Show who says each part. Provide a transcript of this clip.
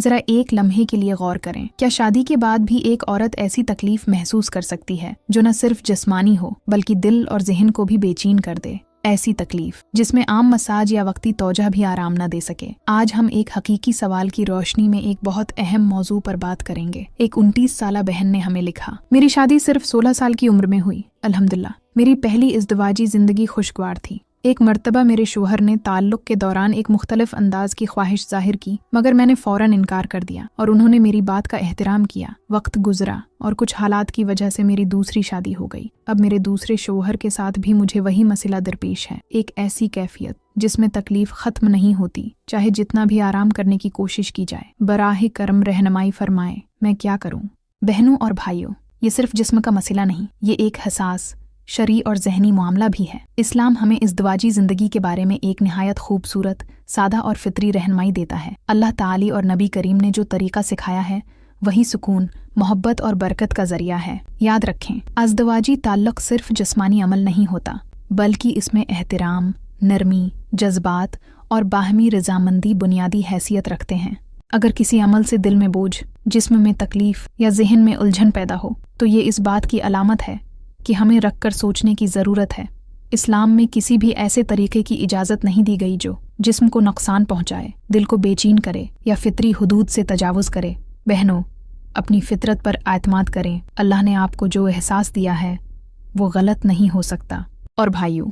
Speaker 1: ذرا ایک لمحے کے لیے غور کریں، کیا شادی کے بعد بھی ایک عورت ایسی تکلیف محسوس کر سکتی ہے جو نہ صرف جسمانی ہو بلکہ دل اور ذہن کو بھی بے چین کر دے؟ ایسی تکلیف جس میں عام مساج یا وقتی توجہ بھی آرام نہ دے سکے۔ آج ہم ایک حقیقی سوال کی روشنی میں ایک بہت اہم موضوع پر بات کریں گے۔ ایک 29 سالہ بہن نے ہمیں لکھا، میری شادی صرف 16 سال کی عمر میں ہوئی، الحمدللہ۔ میری پہلی ازدواجی زندگی خوشگوار تھی۔ ایک مرتبہ میرے شوہر نے تعلق کے دوران ایک مختلف انداز کی خواہش ظاہر کی، مگر میں نے فوراً انکار کر دیا اور انہوں نے میری بات کا احترام کیا۔ وقت گزرا اور کچھ حالات کی وجہ سے میری دوسری شادی ہو گئی۔ اب میرے دوسرے شوہر کے ساتھ بھی مجھے وہی مسئلہ درپیش ہے، ایک ایسی کیفیت جس میں تکلیف ختم نہیں ہوتی، چاہے جتنا بھی آرام کرنے کی کوشش کی جائے۔ براہ کرم رہنمائی فرمائیں، میں کیا کروں؟ بہنوں اور بھائیوں، یہ صرف جسم کا مسئلہ نہیں، یہ ایک حساس شرعی اور ذہنی معاملہ بھی ہے۔ اسلام ہمیں ازدواجی زندگی کے بارے میں ایک نہایت خوبصورت، سادہ اور فطری رہنمائی دیتا ہے۔ اللہ تعالی اور نبی کریم نے جو طریقہ سکھایا ہے وہی سکون، محبت اور برکت کا ذریعہ ہے۔ یاد رکھیں، ازدواجی تعلق صرف جسمانی عمل نہیں ہوتا، بلکہ اس میں احترام، نرمی، جذبات اور باہمی رضامندی بنیادی حیثیت رکھتے ہیں۔ اگر کسی عمل سے دل میں بوجھ، جسم میں تکلیف یا ذہن میں الجھن پیدا ہو تو یہ اس بات کی علامت ہے کہ ہمیں رکھ کر سوچنے کی ضرورت ہے۔ اسلام میں کسی بھی ایسے طریقے کی اجازت نہیں دی گئی جو جسم کو نقصان پہنچائے، دل کو بے چین کرے یا فطری حدود سے تجاوز کرے۔ بہنوں، اپنی فطرت پر اعتماد کریں، اللہ نے آپ کو جو احساس دیا ہے وہ غلط نہیں ہو سکتا۔ اور بھائیوں،